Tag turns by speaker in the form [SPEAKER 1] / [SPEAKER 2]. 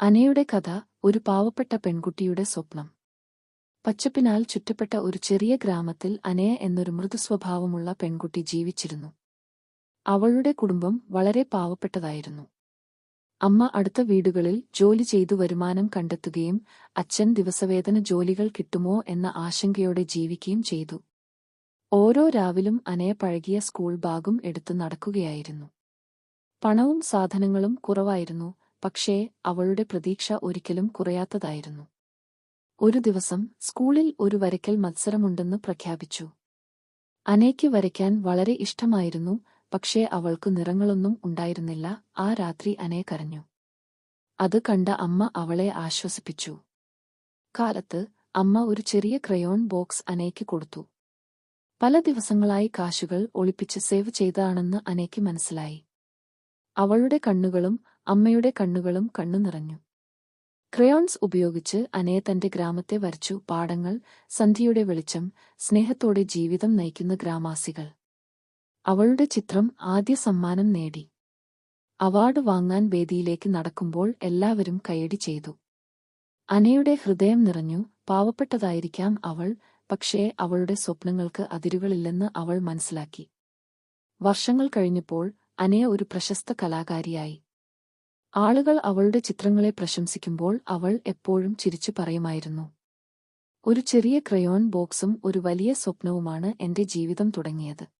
[SPEAKER 1] അനയുടെ കഥ ഒരു പാവപ്പെട്ട പെൺകുട്ടിയുടെ സ്വപ്നം. പച്ചപ്പിനാൽ ചുറ്റപ്പെട്ട ഒരു ചെറിയ ഗ്രാമത്തിൽ അനയ എന്നൊരു മൃദുസ്വഭാവമുള്ള പെൺകുട്ടി ജീവിച്ചിരുന്നു. അവളുടെ കുടുംബം വളരെ പാവപ്പെട്ടതായിരുന്നു. അമ്മ അടുത്ത വീടുകളിൽ ജോലി ചെയ്തു വരുമാനം കണ്ടെത്തുകയും അച്ഛൻ ദിവസവേതന ജോലികൾ കിട്ടുമോ എന്ന ആശങ്കയോടെ ജീവിക്കുകയും ചെയ്തു. ഓരോ രാവിലും അനയ പഴകിയ സ്കൂൾ ബാഗും എടുത്തു നടക്കുകയായിരുന്നു. പണവും സാധനങ്ങളും കുറവായിരുന്നു, പക്ഷേ അവളുടെ പ്രതീക്ഷ ഒരിക്കലും കുറയാത്തതായിരുന്നു. ഒരു ദിവസം സ്കൂളിൽ ഒരു വരയ്ക്കൽ മത്സരമുണ്ടെന്ന് പ്രഖ്യാപിച്ചു. അനയ്ക്ക് വരയ്ക്കാൻ വളരെ ഇഷ്ടമായിരുന്നു, പക്ഷേ അവൾക്ക് നിറങ്ങളൊന്നും ഉണ്ടായിരുന്നില്ല. ആ രാത്രി അനയ കരഞ്ഞു. അത് കണ്ട അമ്മ അവളെ ആശ്വസിപ്പിച്ചു. കാലത്ത് അമ്മ ഒരു ചെറിയ ക്രയോൺ ബോക്സ് അനയ്ക്ക് കൊടുത്തു. പല ദിവസങ്ങളായി കാശുകൾ ഒളിപ്പിച്ച് സേവ് ചെയ്തതാണെന്ന് അനയ്ക്ക് മനസ്സിലായി. അവളുടെ കണ്ണുകളും അമ്മയുടെ കണ്ണുകളും കണ്ണു നിറഞ്ഞു. ക്രയോൺസ് ഉപയോഗിച്ച് അനയ തന്റെ ഗ്രാമത്തെ വരച്ചു. പാടങ്ങൾ, സന്ധ്യയുടെ വെളിച്ചം, സ്നേഹത്തോടെ ജീവിതം നയിക്കുന്ന ഗ്രാമവാസികൾ. അവളുടെ ചിത്രം ആദ്യ സമ്മാനം നേടി. അവാർഡ് വാങ്ങാൻ വേദിയിലേക്ക് നടക്കുമ്പോൾ എല്ലാവരും കയ്യടി ചെയ്തു. അനയുടെ ഹൃദയം നിറഞ്ഞു. പാവപ്പെട്ടതായിരിക്കാം അവൾ, പക്ഷേ അവളുടെ സ്വപ്നങ്ങൾക്ക് അതിരുകളില്ലെന്ന് അവൾ മനസ്സിലാക്കി. വർഷങ്ങൾ കഴിഞ്ഞപ്പോൾ അനയ ഒരു പ്രശസ്ത കലാകാരിയായി. ആളുകൾ അവളുടെ ചിത്രങ്ങളെ പ്രശംസിക്കുമ്പോൾ അവൾ എപ്പോഴും ചിരിച്ചു പറയുമായിരുന്നു, ഒരു ചെറിയ ക്രയോൺ ബോക്സും ഒരു വലിയ സ്വപ്നവുമാണ് എന്റെ ജീവിതം തുടങ്ങിയത്.